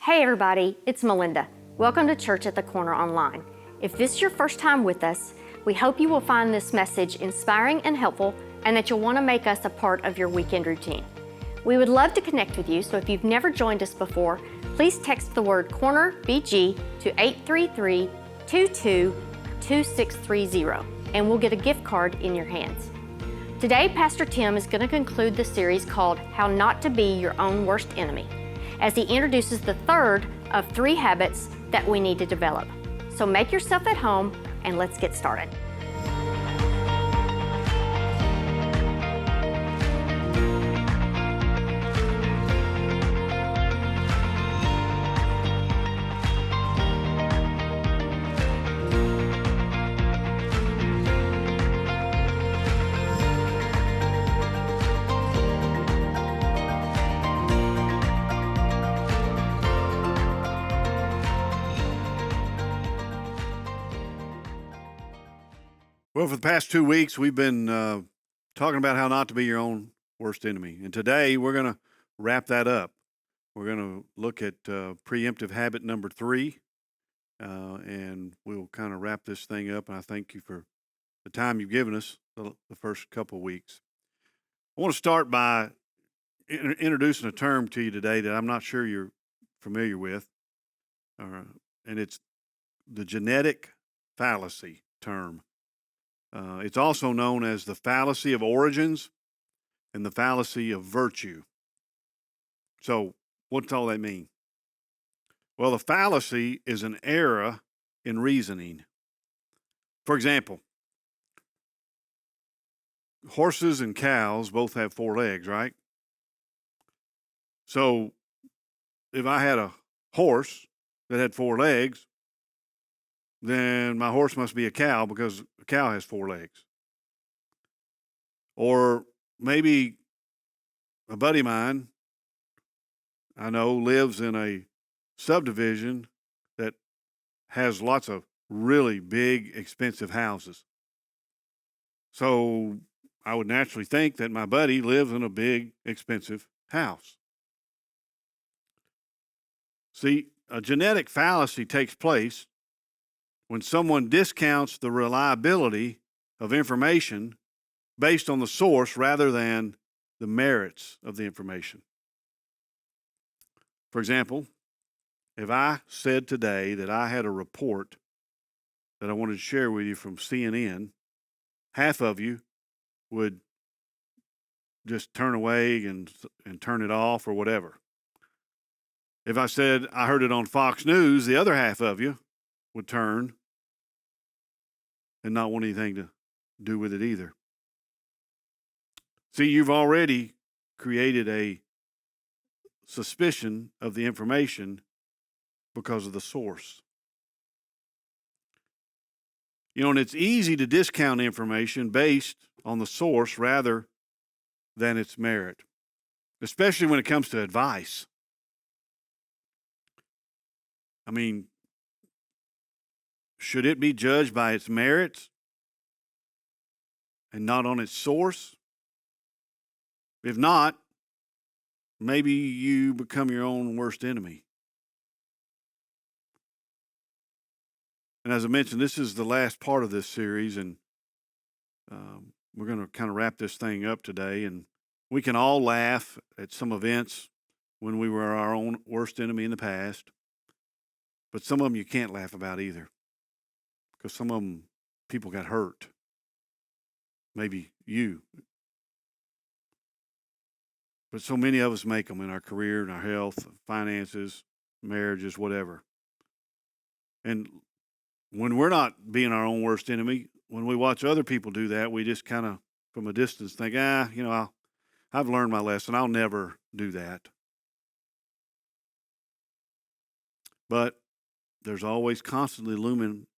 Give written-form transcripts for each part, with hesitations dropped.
Hey everybody, it's Melinda. Welcome to Church at the Corner Online. If this is your first time with us, we hope you will find this message inspiring and helpful and that you'll want to make us a part of your weekend routine. We would love to connect with you, so if you've never joined us before, please text the word Corner BG to 833-22-2630 and we'll get a gift card in your hands. Today, Pastor Tim is going to conclude the series called How Not to Be Your Own Worst Enemy, as he introduces the third of 3 habits that we need to develop. So make yourself at home and let's get started. Well, for the past 2 weeks, we've been talking about how not to be your own worst enemy. And today, we're going to wrap that up. We're going to look at preemptive habit number 3, and we'll kind of wrap this thing up. And I thank you for the time you've given us the first couple of weeks. I want to start by introducing a term to you today that I'm not sure you're familiar with, and it's the genetic fallacy term. It's also known as the fallacy of origins and the fallacy of virtue. So what's all that mean? Well, the fallacy is an error in reasoning. For example, horses and cows both have 4 legs, right? So if I had a horse that had 4 legs, then my horse must be a cow because a cow has 4 legs. Or maybe a buddy of mine I know lives in a subdivision that has lots of really big, expensive houses. So I would naturally think that my buddy lives in a big, expensive house. See, a genetic fallacy takes place when someone discounts the reliability of information based on the source rather than the merits of the information. For example, if I said today that I had a report that I wanted to share with you from CNN, half of you would just turn away and turn it off or whatever. If I said I heard it on Fox News, the other half of you would turn and not want anything to do with it either. See, you've already created a suspicion of the information because of the source. You know, and it's easy to discount information based on the source rather than its merit, especially when it comes to advice. I mean, should it be judged by its merits and not on its source? If not, maybe you become your own worst enemy. And as I mentioned, this is the last part of this series, and we're going to kind of wrap this thing up today. And we can all laugh at some events when we were our own worst enemy in the past, but some of them you can't laugh about either, because some of them people got hurt. Maybe you. But so many of us make them in our career, in our health, finances, marriages, whatever. And when we're not being our own worst enemy, when we watch other people do that, we just kind of, from a distance, think, I've learned my lesson. I'll never do that. But there's always constantly looming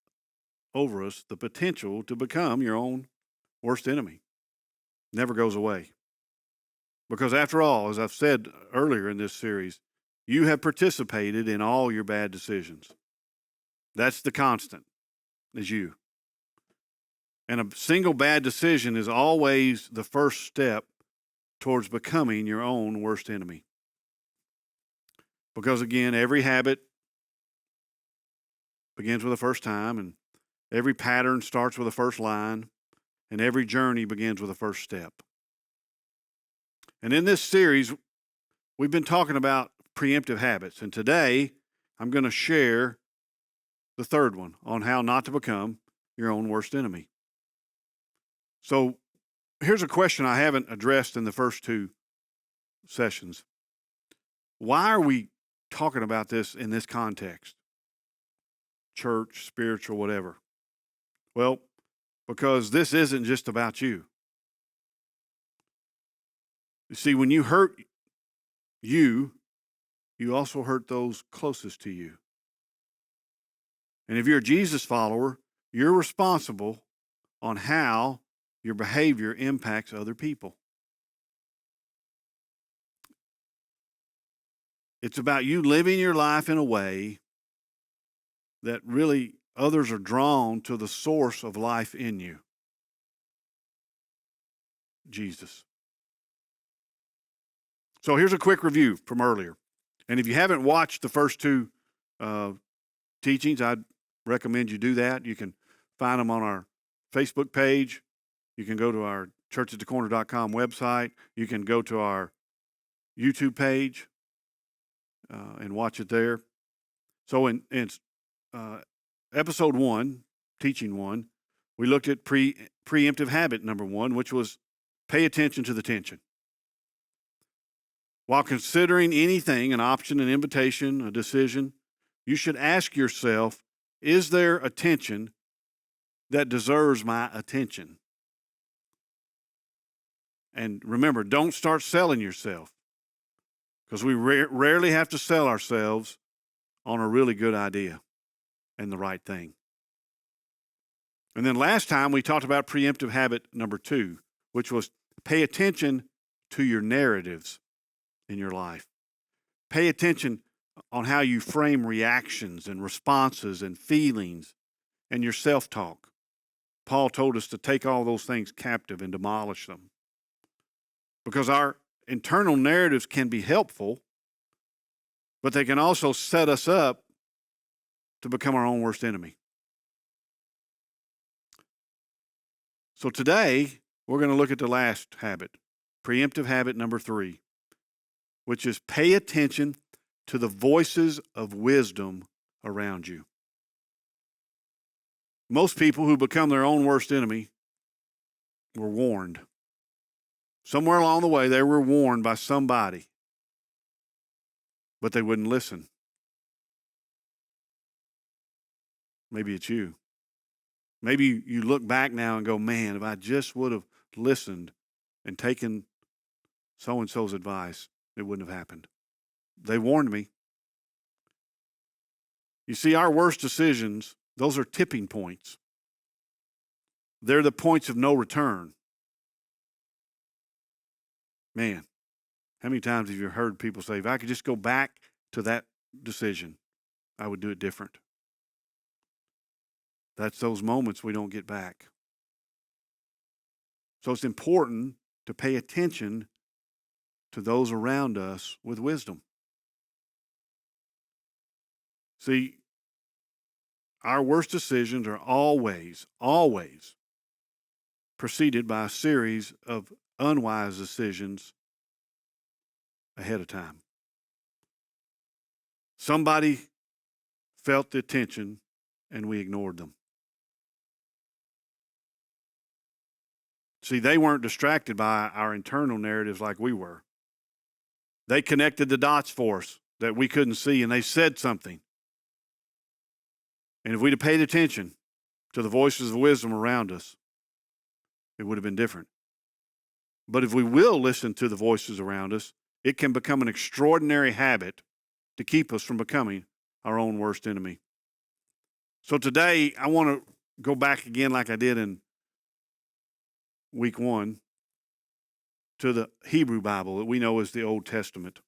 over us the potential to become your own worst enemy. Never goes away. Because after all, as I've said earlier in this series, you have participated in all your bad decisions. That's the constant, is you. And a single bad decision is always the first step towards becoming your own worst enemy. Because again, every habit begins with a first time, and every pattern starts with a first line, and every journey begins with a first step. And in this series, we've been talking about preemptive habits, and today I'm going to share the third one on how not to become your own worst enemy. So here's a question I haven't addressed in the first two sessions. Why are we talking about this in this context? Church, spiritual, whatever. Well, because this isn't just about you. You see, when you hurt you also hurt those closest to you. And if you're a Jesus follower, you're responsible on how your behavior impacts other people. It's about you living your life in a way that really others are drawn to the source of life in you, Jesus. So here's a quick review from earlier. And if you haven't watched the first two teachings, I'd recommend you do that. You can find them on our Facebook page. You can go to our churchatthecorner.com website. You can go to our YouTube page and watch it there. So in episode 1, teaching 1, we looked at preemptive habit number 1, which was pay attention to the tension. While considering anything, an option, an invitation, a decision, you should ask yourself, is there a tension that deserves my attention? And remember, don't start selling yourself, because we rarely have to sell ourselves on a really good idea and the right thing. And then last time we talked about preemptive habit number 2, which was pay attention to your narratives in your life. Pay attention on how you frame reactions and responses and feelings and your self-talk. Paul told us to take all those things captive and demolish them. Because our internal narratives can be helpful, but they can also set us up to become our own worst enemy. So today, we're going to look at the last habit, preemptive habit number 3, which is pay attention to the voices of wisdom around you. Most people who become their own worst enemy were warned. Somewhere along the way, they were warned by somebody, but they wouldn't listen. Maybe it's you. Maybe you look back now and go, man, if I just would have listened and taken so-and-so's advice, it wouldn't have happened. They warned me. You see, our worst decisions, those are tipping points. They're the points of no return. Man, how many times have you heard people say, if I could just go back to that decision, I would do it different? That's those moments we don't get back. So it's important to pay attention to those around us with wisdom. See, our worst decisions are always preceded by a series of unwise decisions ahead of time. Somebody felt the tension and we ignored them. See, they weren't distracted by our internal narratives like we were. They connected the dots for us that we couldn't see, and they said something. And if we'd have paid attention to the voices of wisdom around us, it would have been different. But if we will listen to the voices around us, it can become an extraordinary habit to keep us from becoming our own worst enemy. So today, I want to go back again like I did in week 1 to the Hebrew Bible that we know as the Old Testament.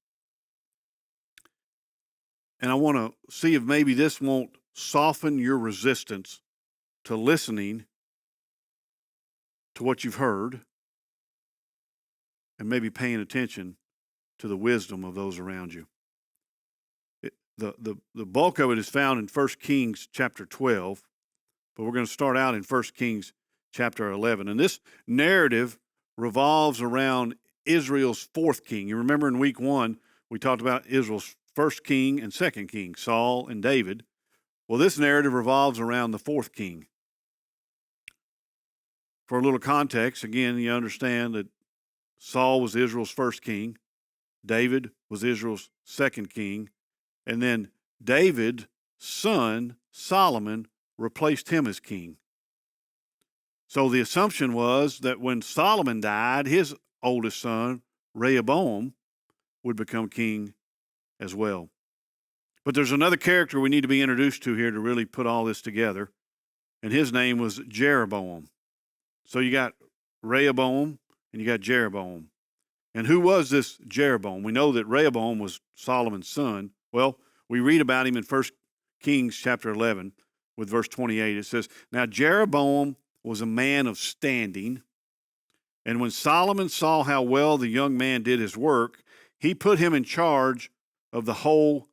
And I want to see if maybe this won't soften your resistance to listening to what you've heard and maybe paying attention to the wisdom of those around you. the bulk of it is found in 1 Kings chapter 12, but we're going to start out in 1 Kings chapter 11. And this narrative revolves around Israel's fourth king. You remember in week 1, we talked about Israel's first king and second king, Saul and David. Well, this narrative revolves around the fourth king. For a little context, again, you understand that Saul was Israel's first king, David was Israel's second king, and then David's son, Solomon, replaced him as king. So the assumption was that when Solomon died, his oldest son, Rehoboam, would become king as well. But there's another character we need to be introduced to here to really put all this together, and his name was Jeroboam. So you got Rehoboam and you got Jeroboam. And who was this Jeroboam? We know that Rehoboam was Solomon's son. Well, we read about him in 1 Kings chapter 11 with verse 28. It says, "Now Jeroboam was a man of standing, and when Solomon saw how well the young man did his work, he put him in charge of the whole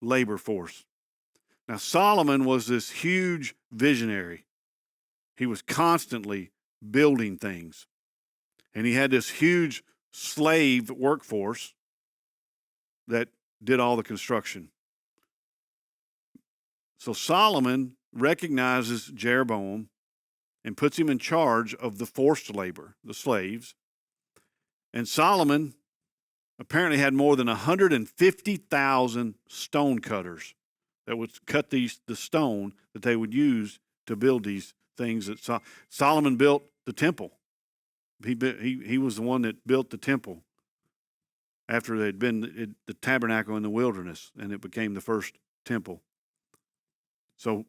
labor force." Now Solomon was this huge visionary. He was constantly building things. And he had this huge slave workforce that did all the construction. So Solomon recognizes Jeroboam and puts him in charge of the forced labor, the slaves. And Solomon apparently had more than 150,000 stone cutters that would cut the stone that they would use to build these things. That Solomon built the temple. He was the one that built the temple after they'd been the tabernacle in the wilderness, and it became the first temple. So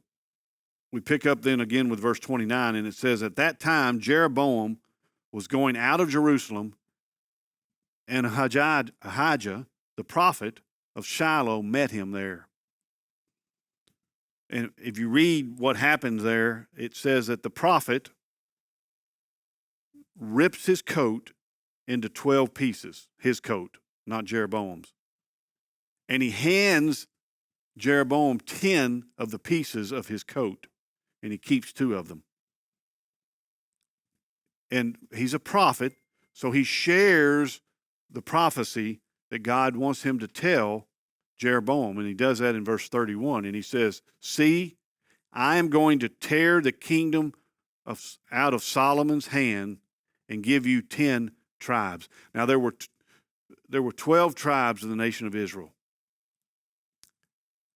we pick up then again with verse 29, and it says, "At that time Jeroboam was going out of Jerusalem, and Ahijah, the prophet of Shiloh, met him there." And if you read what happens there, it says that the prophet rips his coat into 12 pieces, his coat, not Jeroboam's. And he hands Jeroboam 10 of the pieces of his coat, and he keeps 2 of them. And he's a prophet, so he shares the prophecy that God wants him to tell Jeroboam, and he does that in verse 31, and he says, "See, I am going to tear the kingdom out of Solomon's hand and give you 10 tribes." Now there were 12 tribes in the nation of Israel.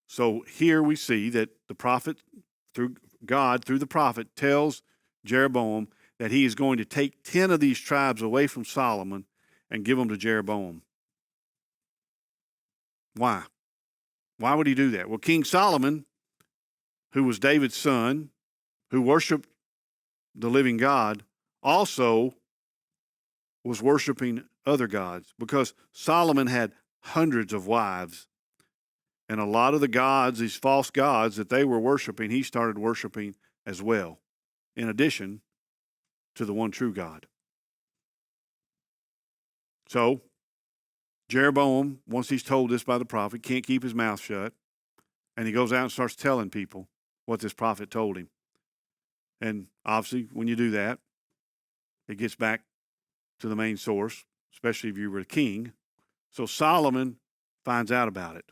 So here we see that the prophet, through the prophet, tells Jeroboam that he is going to take 10 of these tribes away from Solomon and give them to Jeroboam. Why? Why would he do that? Well, King Solomon, who was David's son, who worshiped the living God, also was worshiping other gods, because Solomon had hundreds of wives. And a lot of the gods, these false gods that they were worshiping, he started worshiping as well, in addition to the one true God. So Jeroboam, once he's told this by the prophet, can't keep his mouth shut, and he goes out and starts telling people what this prophet told him. And obviously, when you do that, it gets back to the main source, especially if you were a king. So Solomon finds out about it.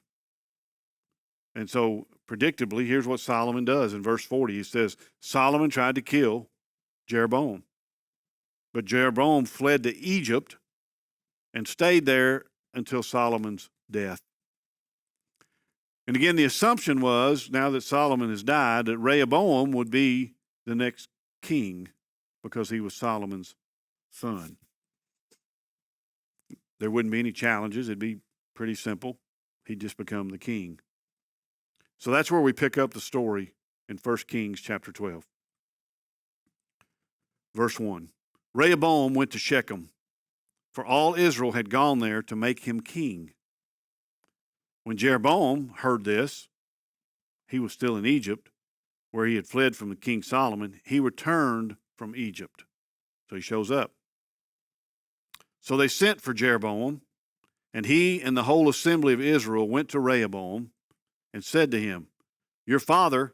And so, predictably, here's what Solomon does. In verse 40, he says, "Solomon tried to kill Jeroboam, but Jeroboam fled to Egypt and stayed there until Solomon's death." And again, the assumption was, now that Solomon has died, that Rehoboam would be the next king because he was Solomon's son. There wouldn't be any challenges. It'd be pretty simple. He'd just become the king. So that's where we pick up the story in 1 Kings chapter 12. Verse 1. Rehoboam went to Shechem, for all Israel had gone there to make him king. When Jeroboam heard this, he was still in Egypt, where he had fled from the King Solomon. He returned from Egypt. So he shows up. So they sent for Jeroboam, and he and the whole assembly of Israel went to Rehoboam and said to him, your father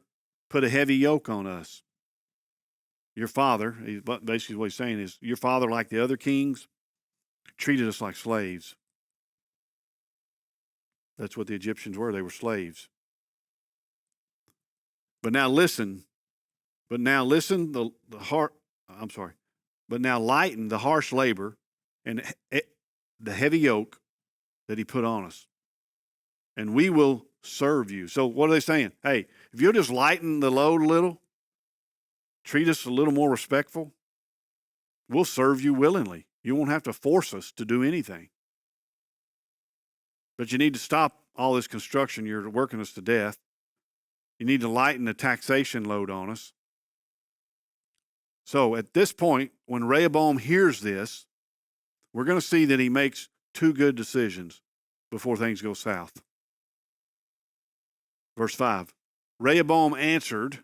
put a heavy yoke on us. Your father, basically what he's saying is, your father, like the other kings, treated us like slaves. That's what the Egyptians were. They were slaves. But now listen, the heart, I'm sorry, but now lighten the harsh labor and the heavy yoke that he put on us, and we will serve you. So what are they saying? Hey, if you'll just lighten the load a little, treat us a little more respectful, we'll serve you willingly. You won't have to force us to do anything. But you need to stop all this construction. You're working us to death. You need to lighten the taxation load on us. So at this point, when Rehoboam hears this, we're going to see that he makes two good decisions before things go south. Verse 5, Rehoboam answered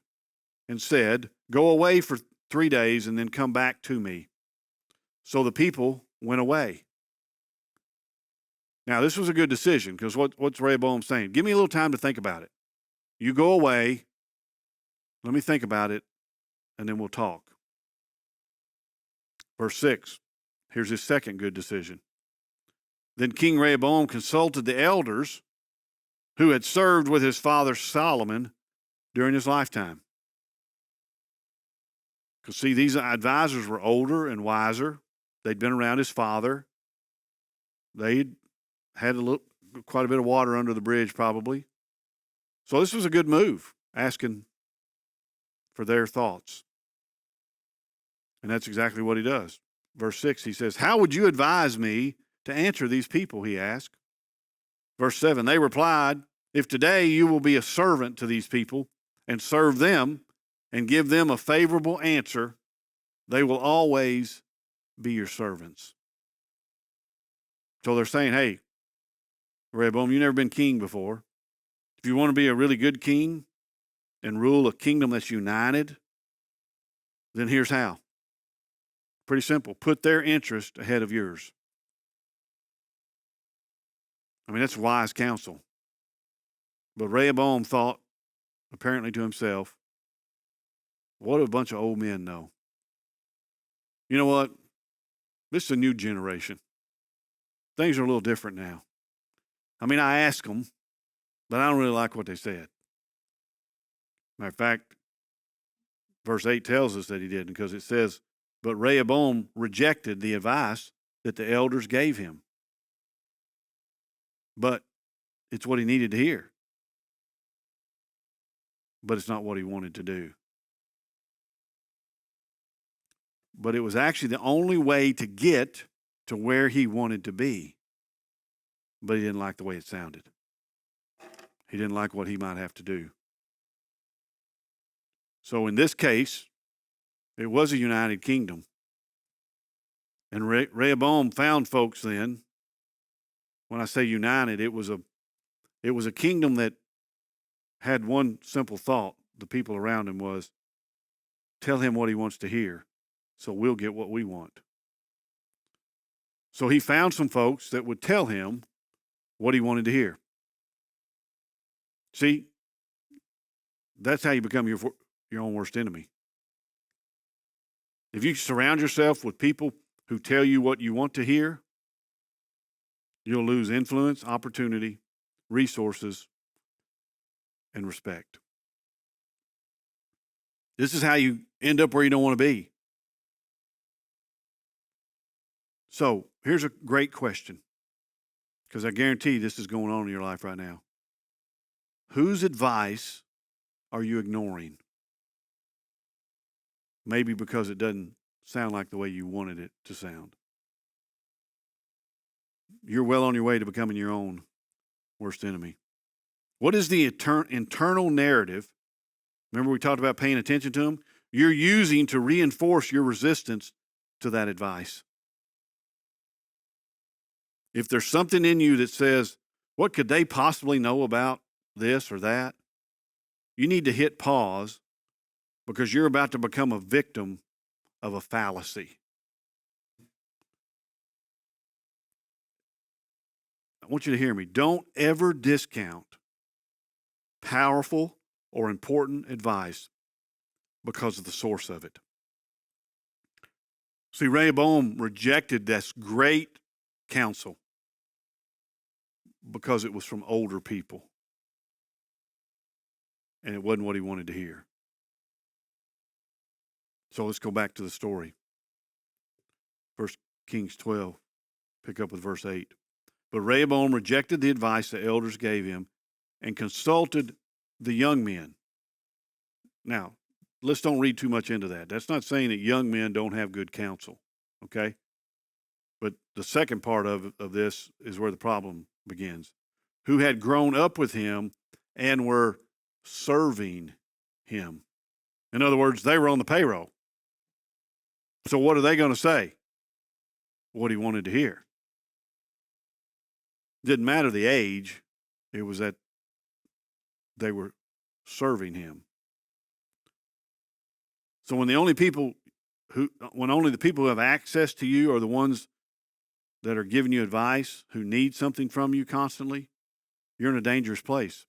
and said, go away for 3 days and then come back to me. So the people went away. Now, this was a good decision, because what's Rehoboam saying? Give me a little time to think about it. You go away, let me think about it, and then we'll talk. Verse 6, here's his second good decision. Then King Rehoboam consulted the elders who had served with his father Solomon during his lifetime. Because see, these advisors were older and wiser. They'd been around his father. They'd had quite a bit of water under the bridge, probably. So this was a good move, asking for their thoughts. And that's exactly what he does. Verse 6, he says, how would you advise me to answer these people, he asked. Verse 7, they replied, if today you will be a servant to these people and serve them and give them a favorable answer, they will always be your servants. So they're saying, hey, Rehoboam, you've never been king before. If you want to be a really good king and rule a kingdom that's united, then here's how. Pretty simple. Put their interest ahead of yours. I mean, that's wise counsel. But Rehoboam thought, apparently to himself, what do a bunch of old men know? You know what? This is a new generation. Things are a little different now. I mean, I asked them, but I don't really like what they said. Matter of fact, verse 8 tells us that he didn't, because it says, but Rehoboam rejected the advice that the elders gave him. But it's what he needed to hear. But it's not what he wanted to do. But it was actually the only way to get to where he wanted to be. But he didn't like the way it sounded. He didn't like what he might have to do. So in this case, it was a united kingdom. And Rehoboam found folks then. When I say united, it was a kingdom that had one simple thought. The people around him was, tell him what he wants to hear, so we'll get what we want. So he found some folks that would tell him what he wanted to hear. See, that's how you become your own worst enemy. If you surround yourself with people who tell you what you want to hear, you'll lose influence, opportunity, resources, and respect. This is how you end up where you don't want to be. So here's a great question, because I guarantee this is going on in your life right now. Whose advice are you ignoring? Maybe because it doesn't sound like the way you wanted it to sound. You're well on your way to becoming your own worst enemy. What is the internal narrative? Remember we talked about paying attention to them? You're using to reinforce your resistance to that advice. If there's something in you that says, what could they possibly know about this or that? You need to hit pause, because you're about to become a victim of a fallacy. I want you to hear me. Don't ever discount powerful or important advice because of the source of it. See, Rehoboam rejected this great counsel because it was from older people. And it wasn't what he wanted to hear. So let's go back to the story. 1 Kings 12, pick up with verse 8. But Rehoboam rejected the advice the elders gave him and consulted the young men. Now, let's don't read too much into that. That's not saying that young men don't have good counsel, okay? But the second part of this is where the problem begins. Who had grown up with him and were serving him. In other words, they were on the payroll. So what are they going to say? What he wanted to hear. Didn't matter the age. It was that they were serving him. So when only the people who have access to you are the ones that are giving you advice, who need something from you constantly, you're in a dangerous place.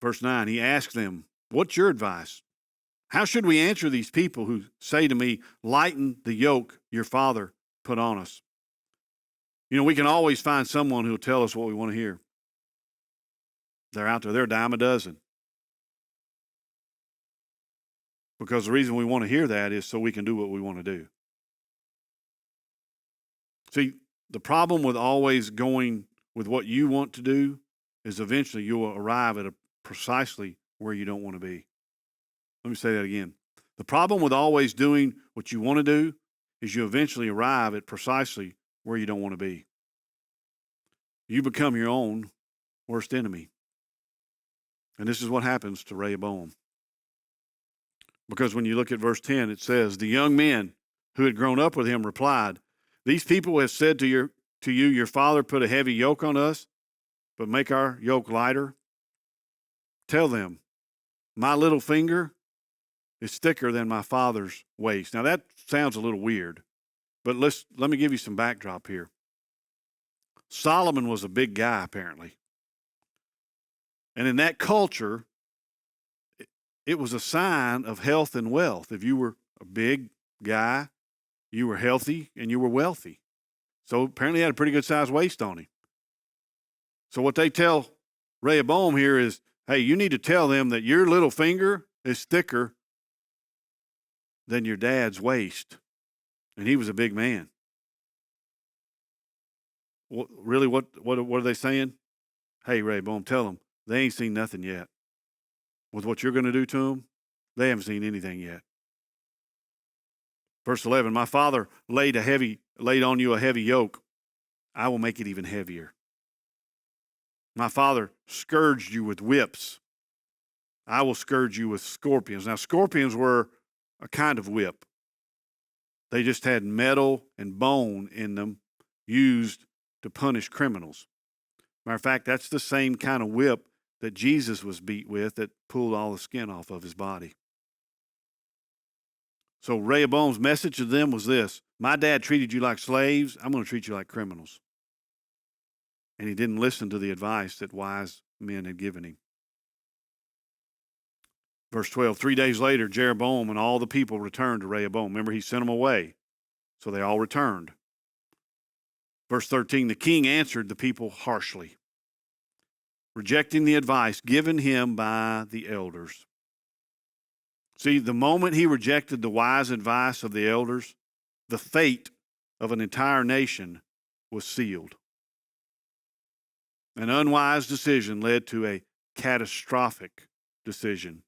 Verse 9, he asked them, what's your advice? How should we answer these people who say to me, lighten the yoke your father put on us? You know, we can always find someone who will tell us what we want to hear. They're out there. They're a dime a dozen. Because the reason we want to hear that is so we can do what we want to do. See, the problem with always going with what you want to do is eventually you will arrive at precisely where you don't want to be. Let me say that again. The problem with always doing what you want to do is you eventually arrive at precisely where you don't want to be. You become your own worst enemy. And this is what happens to Rehoboam. Because when you look at verse 10, it says, the young men who had grown up with him replied, these people have said to you, your father put a heavy yoke on us, but make our yoke lighter. Tell them, my little finger is thicker than my father's waist. Now that sounds a little weird, but let me give you some backdrop here. Solomon was a big guy, apparently. And in that culture, it was a sign of health and wealth. If you were a big guy, you were healthy and you were wealthy. So apparently he had a pretty good sized waist on him. So what they tell Rehoboam here is, hey, you need to tell them that your little finger is thicker than your dad's waist. And he was a big man. What are they saying? Hey, Rehoboam, tell them they ain't seen nothing yet. With what you're going to do to them, they haven't seen anything yet. Verse 11, my father laid on you a heavy yoke. I will make it even heavier. My father scourged you with whips. I will scourge you with scorpions. Now, scorpions were a kind of whip. They just had metal and bone in them used to punish criminals. Matter of fact, that's the same kind of whip that Jesus was beat with that pulled all the skin off of his body. So Rehoboam's message to them was this: my dad treated you like slaves, I'm going to treat you like criminals. And he didn't listen to the advice that wise men had given him. Verse 12, 3 days later, Jeroboam and all the people returned to Rehoboam. Remember, he sent them away, so they all returned. Verse 13, the king answered the people harshly, rejecting the advice given him by the elders. See, the moment he rejected the wise advice of the elders, the fate of an entire nation was sealed. An unwise decision led to a catastrophic decision.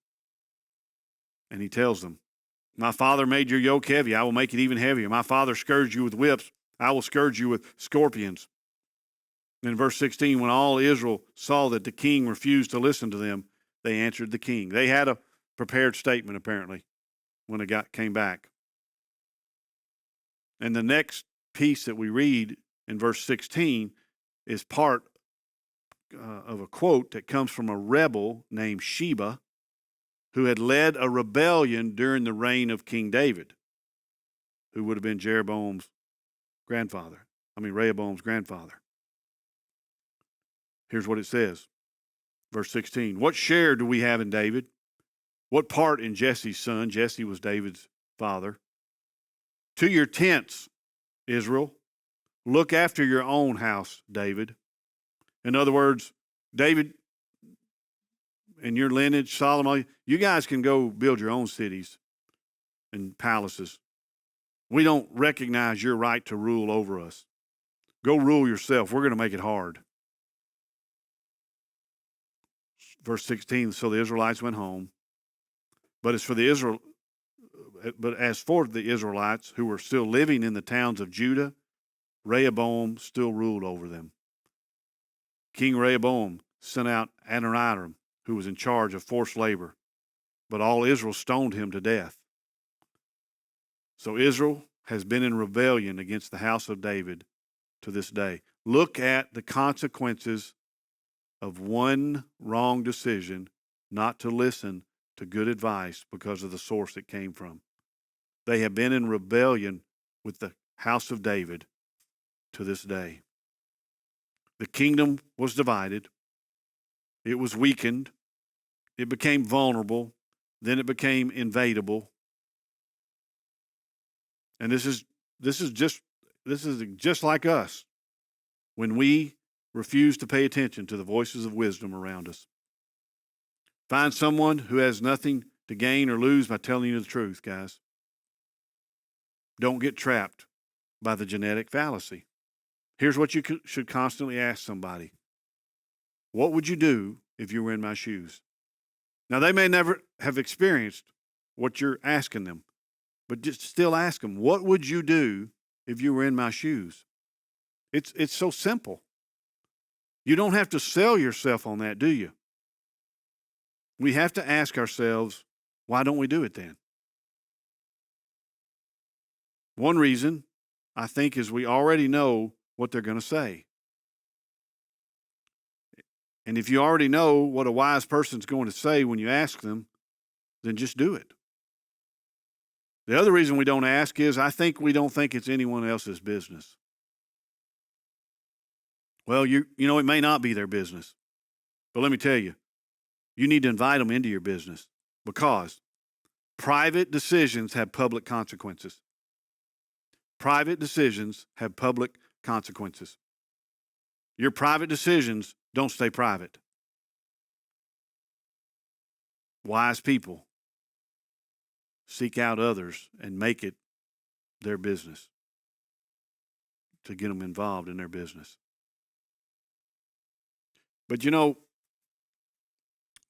And he tells them, my father made your yoke heavy, I will make it even heavier. My father scourged you with whips, I will scourge you with scorpions. In verse 16, when all Israel saw that the king refused to listen to them, they answered the king. They had a prepared statement, apparently, when it came back. And the next piece that we read in verse 16 is part of a quote that comes from a rebel named Sheba, who had led a rebellion during the reign of King David, who would have been Rehoboam's grandfather. Here's what it says. Verse 16, what share do we have in David? What part in Jesse's son? Jesse was David's father. To your tents, Israel. Look after your own house, David. In other words, David and your lineage, Solomon, you guys can go build your own cities and palaces. We don't recognize your right to rule over us. Go rule yourself. We're going to make it hard. Verse 16, so the Israelites went home. But as for the Israelites who were still living in the towns of Judah, Rehoboam still ruled over them. King Rehoboam sent out Adoniram, who was in charge of forced labor, but all Israel stoned him to death. So Israel has been in rebellion against the house of David to this day. Look at the consequences of one wrong decision not to listen to good advice because of the source it came from. They have been in rebellion with the house of David to this day. The kingdom was divided. It was weakened. It became vulnerable. Then it became invadable. And this is just like us when we refuse to pay attention to the voices of wisdom around us. Find someone who has nothing to gain or lose by telling you the truth, guys. Don't get trapped by the genetic fallacy. Here's what you should constantly ask somebody. What would you do if you were in my shoes? Now, they may never have experienced what you're asking them, but just still ask them, what would you do if you were in my shoes? It's so simple. You don't have to sell yourself on that, do you? We have to ask ourselves, why don't we do it then? One reason, I think, is we already know what they're going to say. And if you already know what a wise person's going to say when you ask them, then just do it. The other reason we don't ask is I think we don't think it's anyone else's business. Well, you know, it may not be their business. But let me tell you, you need to invite them into your business because private decisions have public consequences. Private decisions have public consequences. Your private decisions don't stay private. Wise people seek out others and make it their business to get them involved in their business. But you know,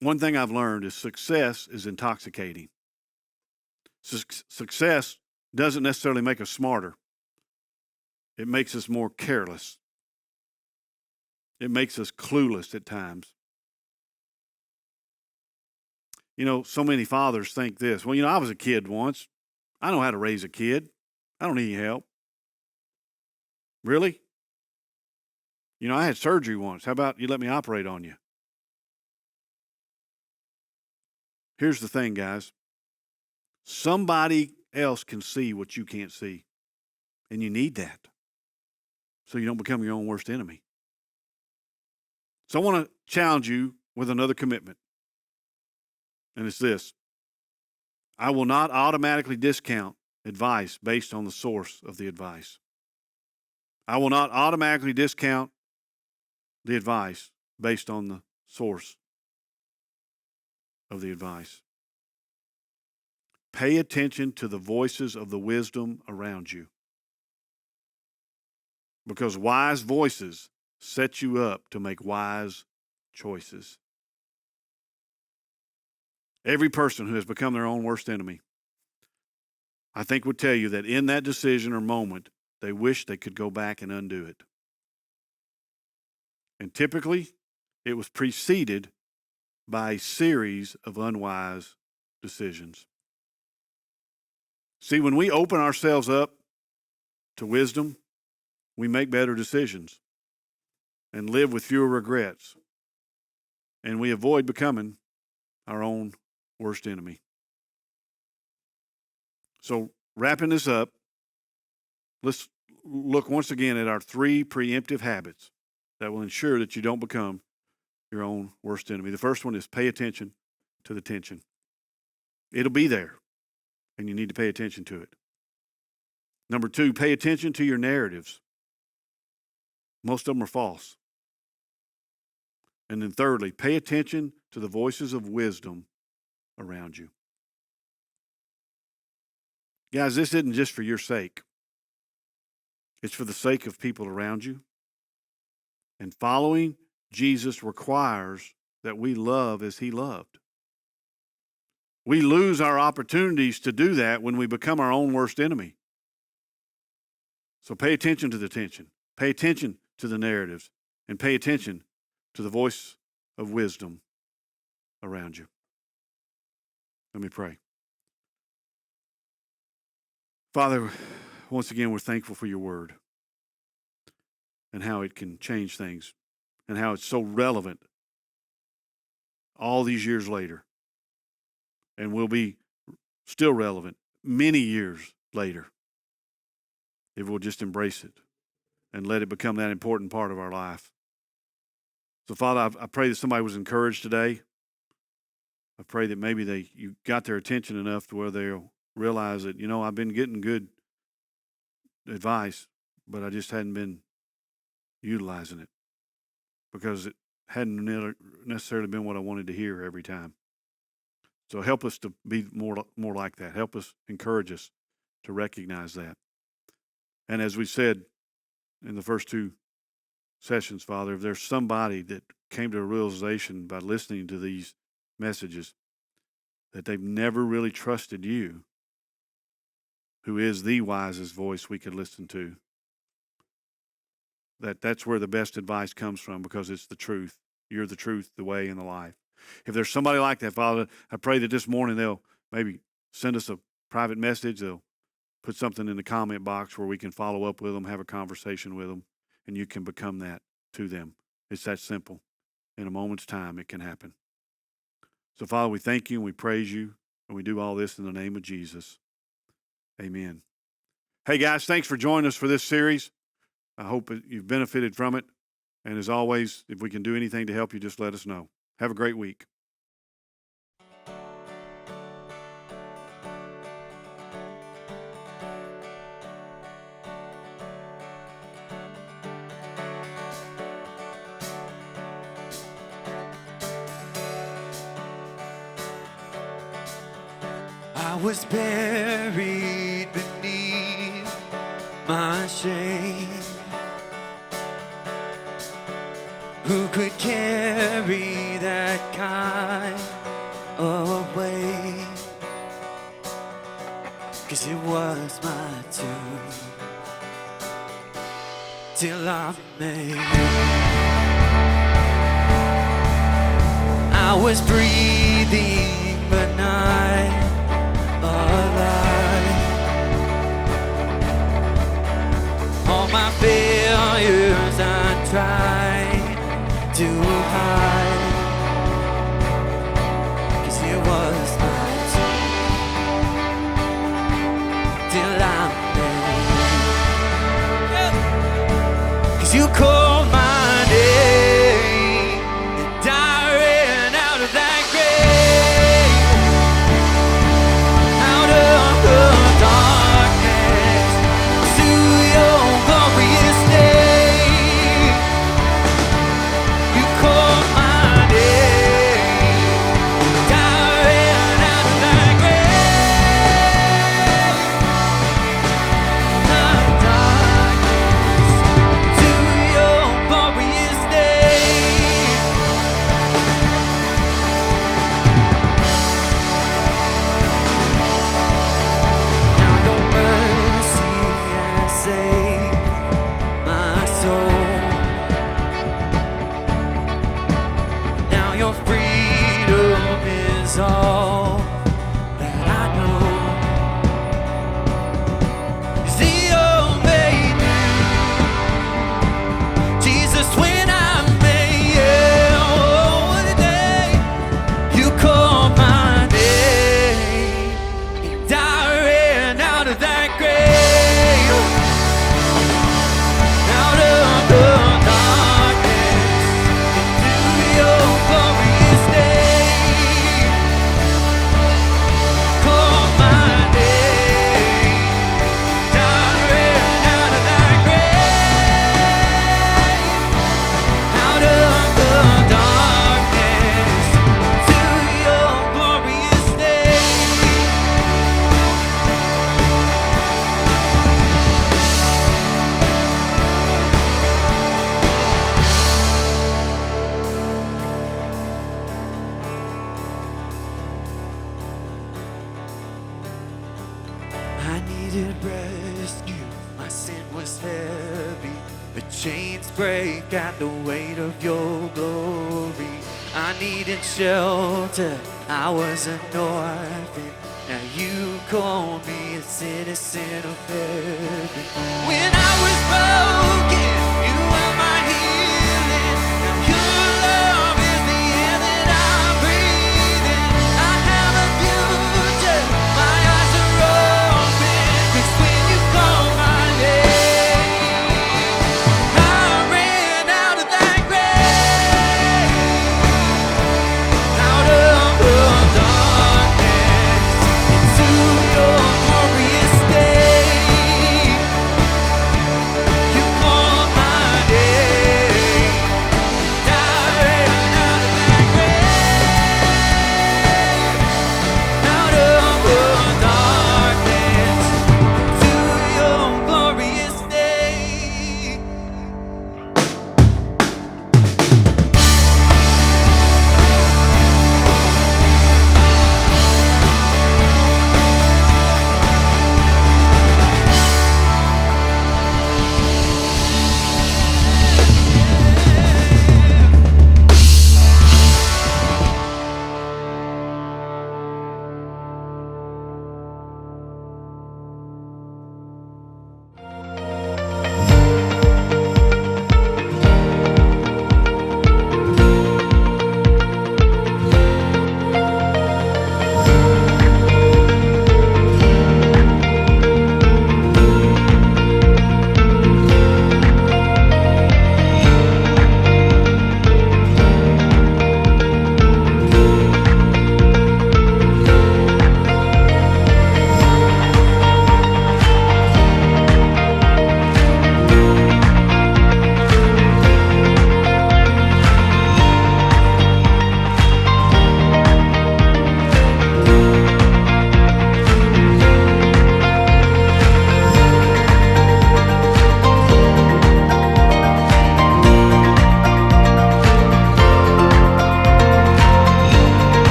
one thing I've learned is success is intoxicating. Success doesn't necessarily make us smarter. It makes us more careless. It makes us clueless at times. You know, so many fathers think this. Well, you know, I was a kid once. I know how to raise a kid. I don't need any help. Really? You know, I had surgery once. How about you let me operate on you? Here's the thing, guys. Somebody else can see what you can't see. And you need that so you don't become your own worst enemy. So I want to challenge you with another commitment. And it's this. I will not automatically discount advice based on the source of the advice. I will not automatically discount the advice based on the source of the advice. Pay attention to the voices of the wisdom around you. Because wise voices set you up to make wise choices. Every person who has become their own worst enemy, I think, would tell you that in that decision or moment, they wish they could go back and undo it. And typically, it was preceded by a series of unwise decisions. See, when we open ourselves up to wisdom, we make better decisions and live with fewer regrets. And we avoid becoming our own worst enemy. So, wrapping this up, let's look once again at our 3 preemptive habits that will ensure that you don't become your own worst enemy. The first one is pay attention to the tension. It'll be there, and you need to pay attention to it. Number two, pay attention to your narratives. Most of them are false. And then thirdly, pay attention to the voices of wisdom around you. Guys, this isn't just for your sake. It's for the sake of people around you. And following Jesus requires that we love as he loved. We lose our opportunities to do that when we become our own worst enemy. So pay attention to the tension. Pay attention to the narratives. And pay attention to the voice of wisdom around you. Let me pray. Father, once again, we're thankful for your word and how it can change things and how it's so relevant all these years later and will be still relevant many years later if we'll just embrace it and let it become that important part of our life. So, Father, I pray that somebody was encouraged today. I pray that maybe you got their attention enough to where they'll realize that, I've been getting good advice, but I just hadn't been utilizing it because it hadn't necessarily been what I wanted to hear every time. So help us to be more like that. Help us, encourage us to recognize that. And as we said in the first two sessions, Father, if there's somebody that came to a realization by listening to these messages that they've never really trusted you, who is the wisest voice we could listen to, that's where the best advice comes from because it's the truth. You're the truth, the way, and the life. If there's somebody like that, Father, I pray that this morning they'll maybe send us a private message. They'll put something in the comment box where we can follow up with them, have a conversation with them, and you can become that to them. It's that simple. In a moment's time, it can happen. So, Father, we thank you and we praise you, and we do all this in the name of Jesus. Amen. Hey, guys, thanks for joining us for this series. I hope you've benefited from it. And as always, if we can do anything to help you, just let us know. Have a great week. I was buried beneath my shame. Who could carry that kind of weight? 'Cause it was my turn till I made. I was breathing but not alive. All my failures I tried to hide, 'cause it was my turn till I made. 'Cause you called my name and I ran out of that grave, out of the darkness to your glorious name. You called my name and I ran out of that grave, out of darkness to your glorious name. Now your mercy has saved my soul. Now your freedom is all that I know. 'Cause the old made new. Jesus, when I made you, today you called my name and I ran out of that grave, out of the darkness into your rescue. My sin was heavy, the chains break at the weight of your glory. I needed shelter, I was an orphan. Now you call me a citizen of heaven. When I was broken,